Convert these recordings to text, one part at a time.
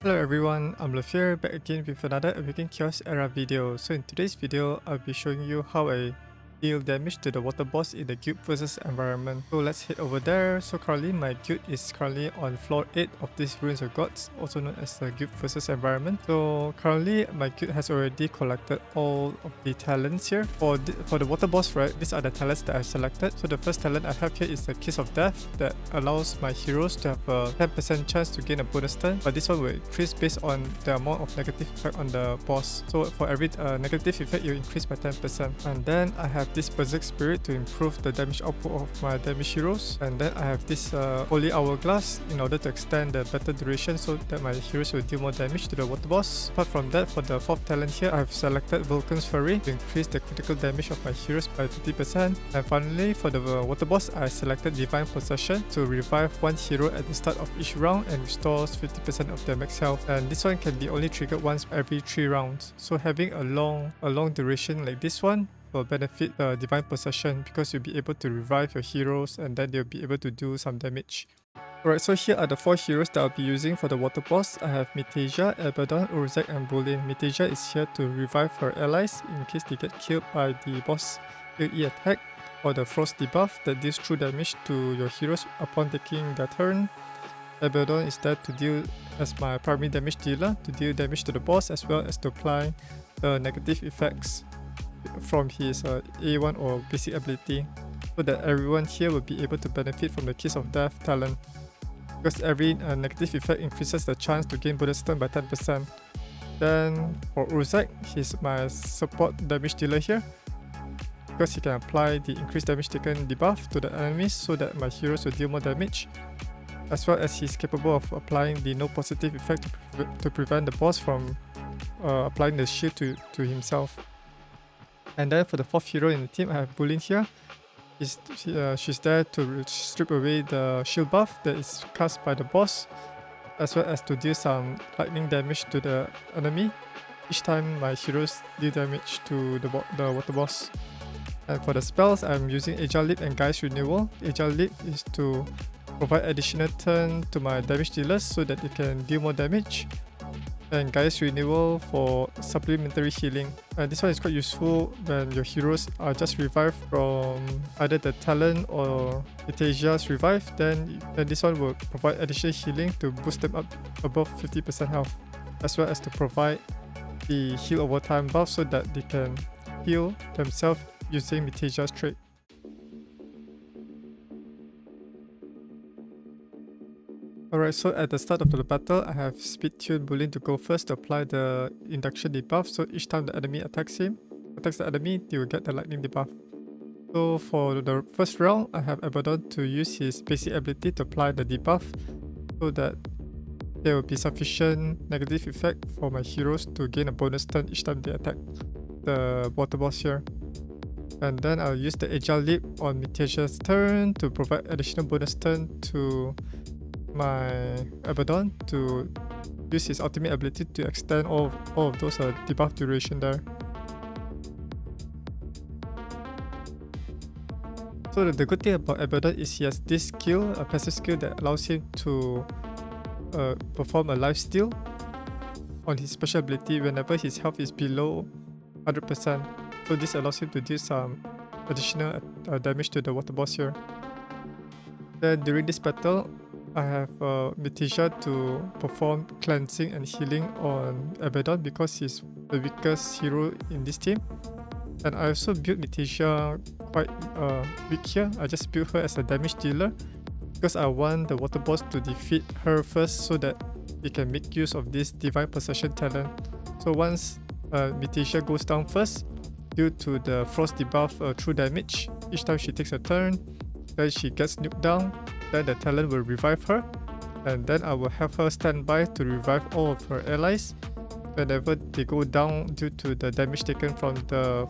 Hello everyone, I'm Lafir back again with another Awaken Chaos Era video. So in today's video, I'll be showing you how I deal damage to the water boss in the guild versus environment. So let's head over there. So currently my guild is currently on floor 8 of this Ruins of Gods, also known as the guild versus environment. So currently my guild has already collected all of the talents here. For the water boss, right, these are the talents that I've selected. So the first talent I have here is the Kiss of Death that allows my heroes to have a 10% chance to gain a bonus turn, but this one will increase based on the amount of negative effect on the boss. So for every negative effect, you increase by 10%. And then I have this Berserk Spirit to improve the damage output of my damage heroes. And then I have this Holy Hourglass in order to extend the battle duration so that my heroes will deal more damage to the water boss. Apart from that, for the fourth talent here, I have selected Vulcan's Fury to increase the critical damage of my heroes by 50%. And finally, for the water boss, I selected Divine Possession to revive one hero at the start of each round and restores 50% of their max health. And this one can be only triggered once every 3 rounds. So having a long duration like this one will benefit Divine Possession because you'll be able to revive your heroes and then they'll be able to do some damage. Alright, so here are the 4 heroes that I'll be using for the water boss. I have Mytheasia, Abaddon, Urzag and Boolin. Mytheasia is here to revive her allies in case they get killed by the boss GvE attack or the frost debuff that deals true damage to your heroes upon taking their turn. Abaddon is there to deal as my primary damage dealer, to deal damage to the boss as well as to apply the negative effects from his A1 or basic ability, so that everyone here will be able to benefit from the Kiss of Death talent, because every negative effect increases the chance to gain bonus turn by 10%. Then for Urzag, he's my support damage dealer here, because he can apply the increased damage taken debuff to the enemies so that my heroes will deal more damage, as well as he's capable of applying the no positive effect to prevent the boss from applying the shield to himself. And then for the fourth hero in the team, I have Boolin here. She's there to strip away the shield buff that is cast by the boss, as well as to deal some lightning damage to the enemy each time my heroes deal damage to the water boss. And for the spells, I'm using Agile Leap and Gaia's Renewal. Agile Leap is to provide additional turn to my damage dealers so that they can deal more damage, and Gaia's Renewal for supplementary healing. This one is quite useful when your heroes are just revived from either the talent or Mytheasia's revive, then this one will provide additional healing to boost them up above 50% health, as well as to provide the heal over time buff so that they can heal themselves using Mytheasia's trait. Alright, so at the start of the battle, I have Speed Tune Boolin to go first to apply the induction debuff, so each time the enemy attacks the enemy, they will get the lightning debuff. So for the first round, I have Abaddon to use his basic ability to apply the debuff so that there will be sufficient negative effect for my heroes to gain a bonus turn each time they attack the water boss here. And then I'll use the Agile Leap on Mytheasia's turn to provide additional bonus turn to my Abaddon to use his ultimate ability to extend all of those debuff duration there. So the good thing about Abaddon is he has this skill, a passive skill that allows him to perform a lifesteal on his special ability whenever his health is below 100%. So this allows him to deal some additional damage to the water boss here. Then during this battle, I have Mytheasia to perform cleansing and healing on Abaddon because he's the weakest hero in this team. And I also built Mytheasia quite weak here. I just built her as a damage dealer because I want the water boss to defeat her first so that he can make use of this Divine Possession talent. So once Mytheasia goes down first, due to the frost debuff true damage, each time she takes a turn, then she gets nuked down, then the talent will revive her, and then I will have her stand by to revive all of her allies whenever they go down due to the damage taken from the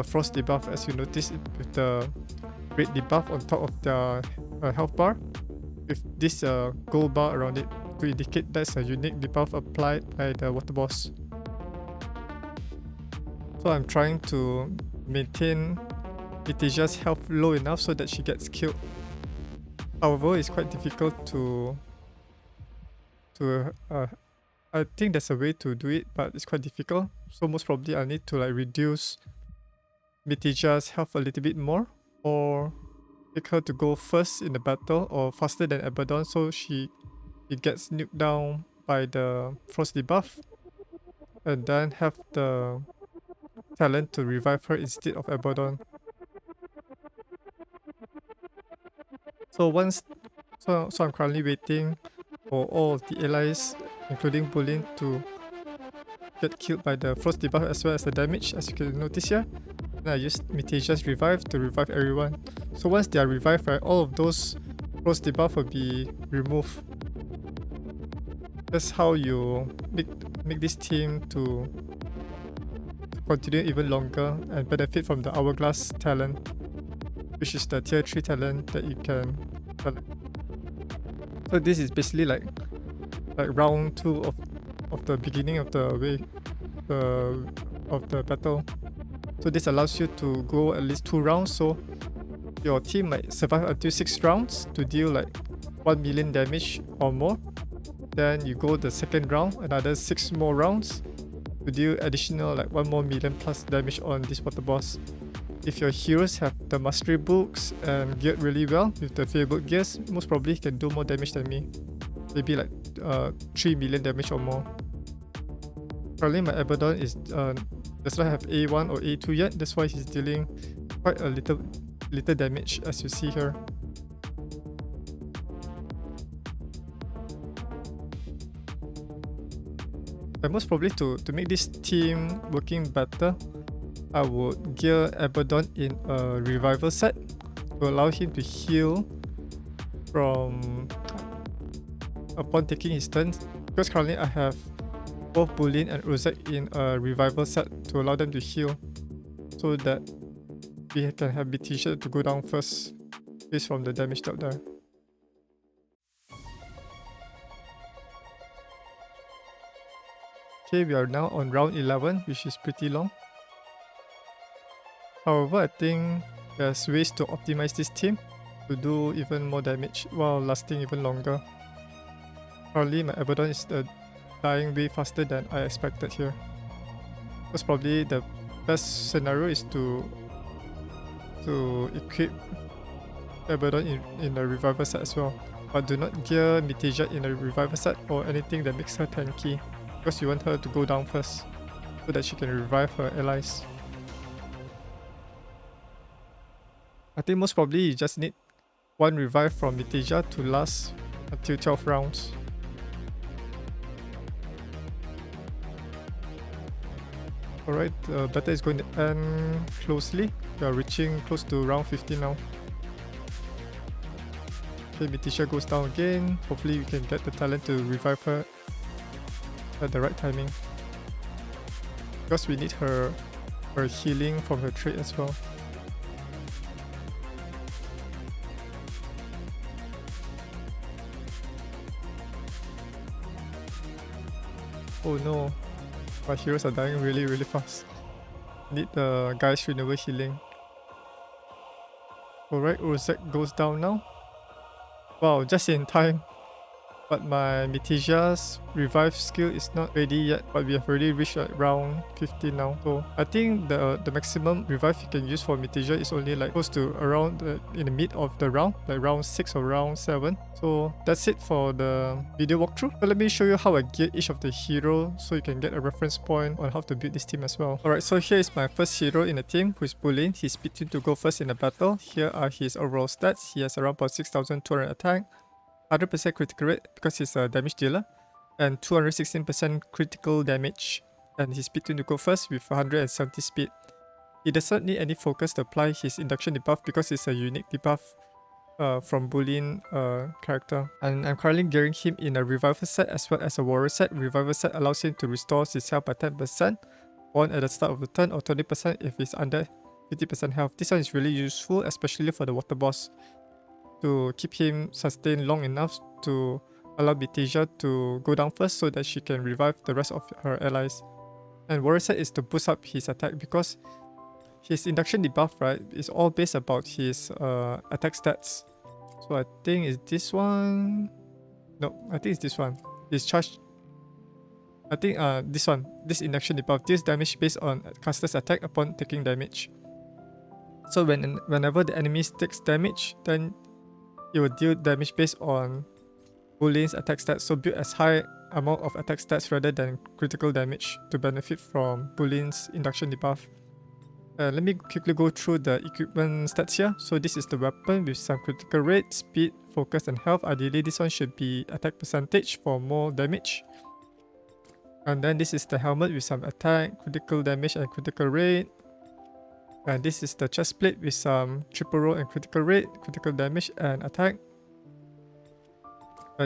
frost debuff, as you notice with the red debuff on top of the health bar with this gold bar around it to indicate that's a unique debuff applied by the water boss. So I'm trying to maintain Mytheasia's health low enough so that she gets killed. However, it's quite difficult to I think there's a way to do it, but it's quite difficult. So most probably I need to like reduce Mytheasia's health a little bit more, or make her to go first in the battle or faster than Abaddon, so she gets nuked down by the frost debuff, and then have the talent to revive her instead of Abaddon. So so I'm currently waiting for all of the allies, including Boolin, to get killed by the frost debuff as well as the damage, as you can notice here. And I used Mythesia's revive to revive everyone. So once they are revived, right, all of those frost debuff will be removed. That's how you make this team to continue even longer and benefit from the Hourglass talent, which is the tier 3 talent that you can select. So this is basically like round 2 of the beginning of the way of the battle. So this allows you to go at least 2 rounds, so your team might survive until 6 rounds to deal like 1 million damage or more. Then you go the second round, another 6 more rounds to deal additional like 1 more million plus damage on this water boss. If your heroes have the mastery books and geared really well with the fabled gears, most probably can do more damage than me. Maybe like 3 million damage or more. Currently my Abaddon is does not have A1 or A2 yet, that's why he's dealing quite a little damage as you see here. And most probably to make this team working better, I would gear Abaddon in a revival set to allow him to heal from upon taking his turn, because currently I have both Boolin and Urzag in a revival set to allow them to heal, so that we can have Mytheasia to go down first based from the damage dealt there. Okay, we are now on round 11, which is pretty long. However, I think there's ways to optimize this team to do even more damage while lasting even longer. Currently, my Abaddon is dying way faster than I expected here. Most probably the best scenario is to equip Abaddon in a revival set as well. But do not gear Mytheasia in a revival set or anything that makes her tanky, because you want her to go down first so that she can revive her allies. I think most probably you just need 1 revive from Mytheasia to last until 12 rounds. Alright, the battle is going to end closely. We are reaching close to round 50 now. Okay, Mytheasia goes down again. Hopefully we can get the talent to revive her at the right timing, because we need her healing from her trait as well. Oh no, my heroes are dying really fast. Need the Guy's renewal healing. Alright, Urzag goes down now. Wow, just in time. But my Mythesia's revive skill is not ready yet, but we have already reached like round 50 now. So I think the maximum revive you can use for Mythesia is only like close to around in the mid of the round, like round 6 or round 7. So that's it for the video walkthrough. So let me show you how I gear each of the hero so you can get a reference point on how to build this team as well. Alright, so here is my first hero in the team, who is Boolin. He's picked to go first in the battle. Here are his overall stats. He has around 6,200 attack, 100% critical rate because he's a damage dealer, and 216% critical damage, and he's picked to go first with 170 speed. He does not need any focus to apply his induction debuff because it's a unique debuff from Boolin character. And I'm currently gearing him in a revival set as well as a warrior set. Revival set allows him to restore his health by 10%, one at the start of the turn, or 20% if he's under 50% health. This one is really useful, especially for the water boss, to keep him sustained long enough to allow Mytheasia to go down first so that she can revive the rest of her allies. And warrior set is to boost up his attack, because his induction debuff, right, is all based about his attack stats. So I think it's this one. No, I think it's this one. His charge I think this induction debuff deals damage based on caster's attack upon taking damage. So whenever the enemy takes damage, then it will deal damage based on Boolin's attack stats. So build as high amount of attack stats rather than critical damage to benefit from Boolin's induction debuff. Let me quickly go through the equipment stats here. So this is the weapon with some critical rate, speed, focus and health. Ideally this one should be attack percentage for more damage. And then this is the helmet with some attack, critical damage and critical rate. And this is the chest plate with some triple roll and critical rate, critical damage and attack.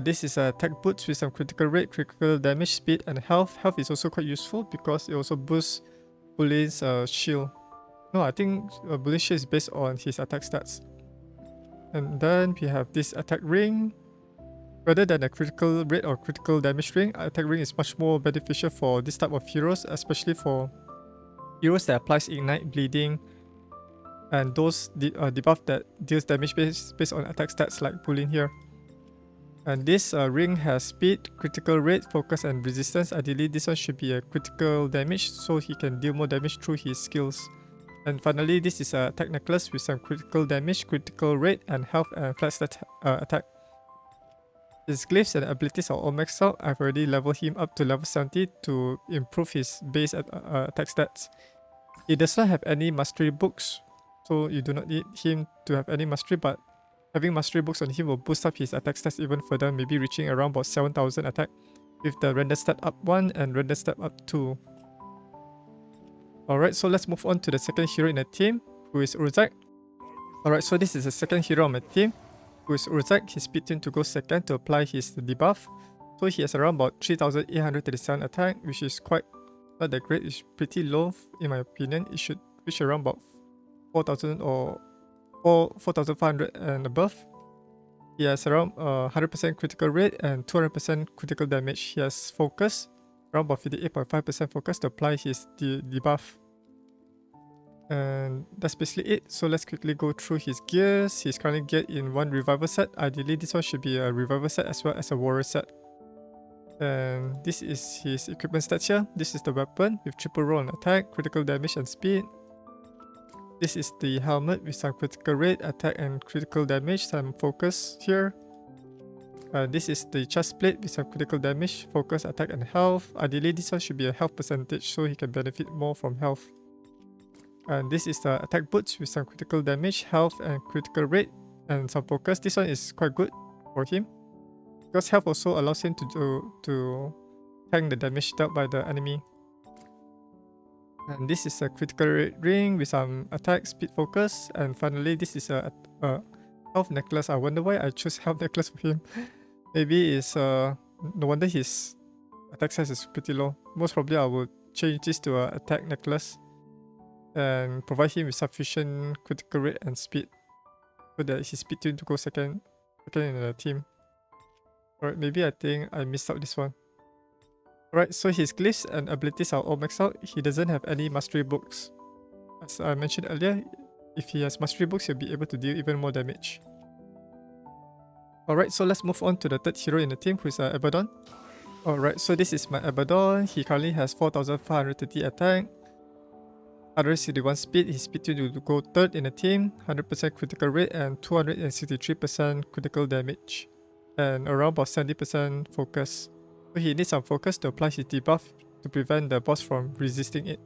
This is a attack boots with some critical rate, critical damage, speed and health. Health is also quite useful because it also boosts Boolin's shield. No, I think Boolin's shield is based on his attack stats. And then we have this attack ring. Rather than a critical rate or critical damage ring, attack ring is much more beneficial for this type of heroes, especially for heroes that applies ignite, bleeding, and those debuff that deals damage based on attack stats like Boolin here. And this ring has speed, critical rate, focus and resistance. Ideally this one should be a critical damage so he can deal more damage through his skills. And finally this is a attack necklace with some critical damage, critical rate and health and flat stat attack. His glyphs and abilities are all maxed out. I've already leveled him up to level 70 to improve his base attack stats. He does not have any mastery books, so you do not need him to have any mastery, but having mastery books on him will boost up his attack stats even further, maybe reaching around about 7000 attack with the render stat up 1 and render stat up 2. Alright, so let's move on to the second hero in the team, who is Urzag. Alright, so this is the second hero on my team, who is Urzag. He's speed tuned to go second to apply his debuff. So he has around about 3837 attack, which is quite not that great. It's pretty low in my opinion. It should reach around about 4000 or 4500 and above. He has around 100% critical rate and 200% critical damage. He has focus, around about 58.5% focus to apply his debuff. And that's basically it. So let's quickly go through his gears. He's currently geared in one revival set. Ideally this one should be a revival set as well as a warrior set. And this is his equipment stats here. This is the weapon with triple roll on attack, critical damage and speed. This is the helmet with some critical rate, attack and critical damage, some focus here. This is the chest plate with some critical damage, focus, attack and health. Ideally this one should be a health percentage so he can benefit more from health. And this is the attack boots with some critical damage, health and critical rate and some focus. This one is quite good for him because health also allows him to tank the damage dealt by the enemy. And this is a critical rate ring with some attack, speed, focus. And finally this is a health necklace. I wonder why I chose health necklace for him. Maybe it's no wonder his attack size is pretty low. Most probably I will change this to a attack necklace and provide him with sufficient critical rate and speed so that he's speed tuned to go second in the team. Alright, maybe I think I missed out this one. Alright, so his glyphs and abilities are all maxed out. He doesn't have any mastery books. As I mentioned earlier, if he has mastery books, he'll be able to deal even more damage. Alright, so let's move on to the third hero in the team, who is Abaddon. Alright, so this is my Abaddon. He currently has 4530 attack, 161 speed. His speed tuned to go third in the team, 100% critical rate and 263% critical damage, and around about 70% focus. So he needs some focus to apply his debuff to prevent the boss from resisting it.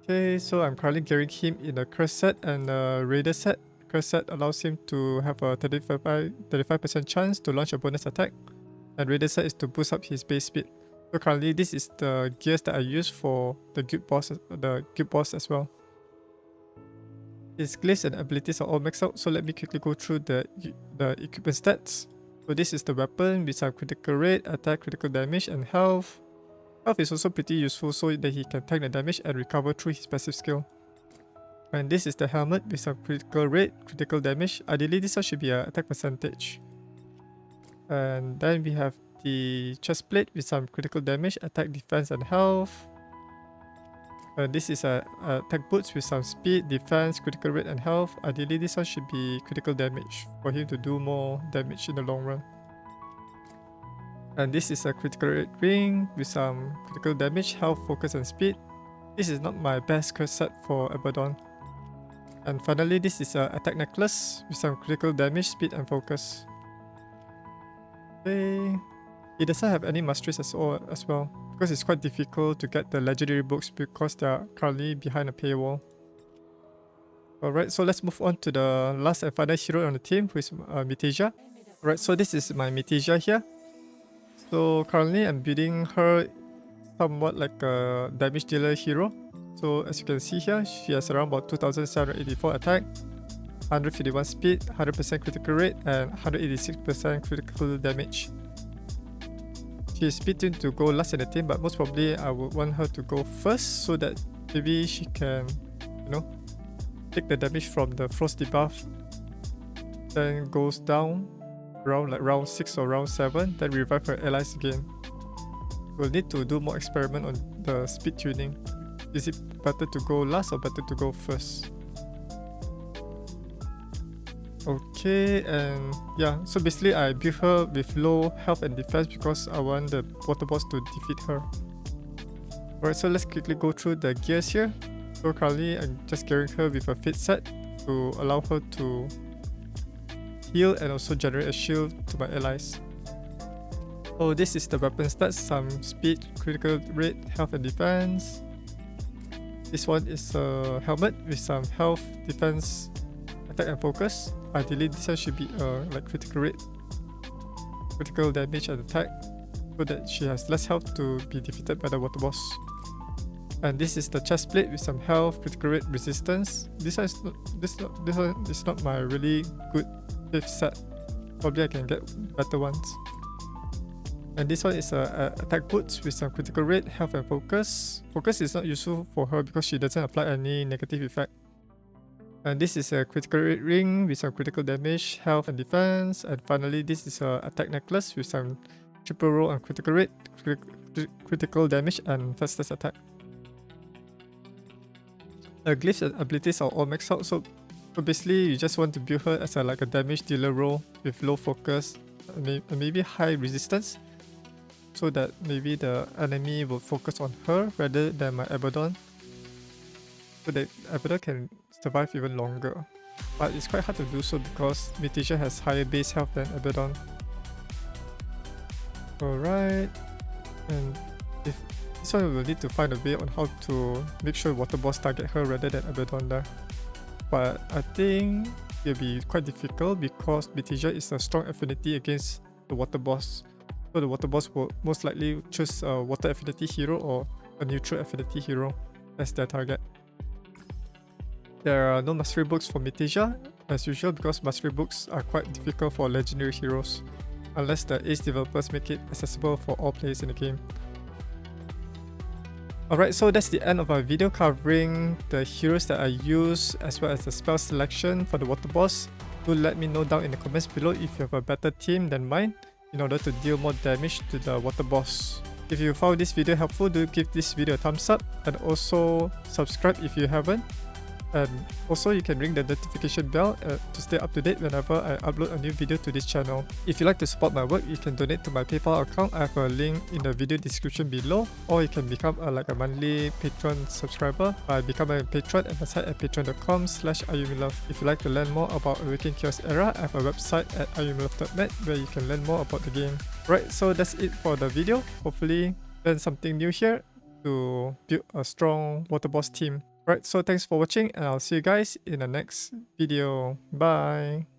Okay, so I'm currently gearing him in a curse set and a raider set. Curse set allows him to have a 35% chance to launch a bonus attack, and raider set is to boost up his base speed. So currently this is the gears that I use for the guild boss as well. His glyphs and abilities are all maxed out, so let me quickly go through the equipment stats. So this is the weapon with some critical rate, attack, critical damage and health. Health is also pretty useful so that he can tank the damage and recover through his passive skill. And this is the helmet with some critical rate, critical damage. Ideally this one should be an attack percentage. And then we have the chest plate with some critical damage, attack, defense and health. This is a attack boots with some speed, defense, critical rate and health. Ideally this one should be critical damage for him to do more damage in the long run. And this is a critical rate ring with some critical damage, health, focus and speed. This is not my best curse set for Abaddon. And finally, this is a attack necklace with some critical damage, speed and focus. Okay. It doesn't have any masteries as well, because it's quite difficult to get the legendary books because they are currently behind a paywall. Alright, so let's move on to the last and final hero on the team, who is Mytheasia. Alright, so this is my Mytheasia here. So currently I'm building her somewhat like a damage dealer hero. So as you can see here, she has around about 2784 attack, 151 speed, 100% critical rate and 186% critical damage. She is speed tuned to go last in the team, but most probably I would want her to go first so that maybe she can, you know, take the damage from the frost debuff, then goes down around like round 6 or round 7, then revive her allies again. We'll need to do more experiment on the speed tuning. Is it better to go last or better to go first? Okay, and yeah, so basically I built her with low health and defense because I want the water boss to defeat her. Alright, so let's quickly go through the gears here. So currently I'm just gearing her with a fit set to allow her to heal and also generate a shield to my allies. So this is the weapon stats, some speed, critical rate, health and defense. This one is a helmet with some health, defense, attack and focus. Ideally this one should be like critical rate, critical damage and attack, so that she has less health to be defeated by the water boss. And this is the chest plate with some health, critical rate, resistance. This one is not my really good fifth set. Probably I can get better ones. And this one is a attack boots with some critical rate, health and focus. Focus is not useful for her because she doesn't apply any negative effect. And this is a critical rate ring with some critical damage, health and defense. And finally this is a attack necklace with some triple roll and critical rate, critical damage and fastest attack. The glyphs and abilities are all maxed out, so basically you just want to build her as like a damage dealer role with low focus and maybe high resistance, so that maybe the enemy will focus on her rather than my Abaddon, so that Abaddon can survive even longer. But it's quite hard to do so because Mytheasia has higher base health than Abaddon. Alright, and if this one we will need to find a way on how to make sure water boss target her rather than Abaddon there. But I think it will be quite difficult because Mytheasia is a strong affinity against the water boss. So the water boss will most likely choose a water affinity hero or a neutral affinity hero as their target. There are no mastery books for Mytheasia as usual because mastery books are quite difficult for legendary heroes unless the ace developers make it accessible for all players in the game. Alright, so that's the end of our video covering the heroes that I use as well as the spell selection for the water boss. Do let me know down in the comments below if you have a better team than mine in order to deal more damage to the water boss. If you found this video helpful, do give this video a thumbs up and also subscribe if you haven't. And also you can ring the notification bell to stay up to date whenever I upload a new video to this channel. If you like to support my work, you can donate to my PayPal account. I have a link in the video description below, or you can become like a monthly Patreon subscriber by becoming a patron at my site at patreon.com/Ayumilove. If you like to learn more about Awaken Chaos Era, I have a website at ayumilove.net where you can learn more about the game. Right, so that's it for the video. Hopefully learn something new here to build a strong water boss team. Right, so thanks for watching and I'll see you guys in the next video. Bye!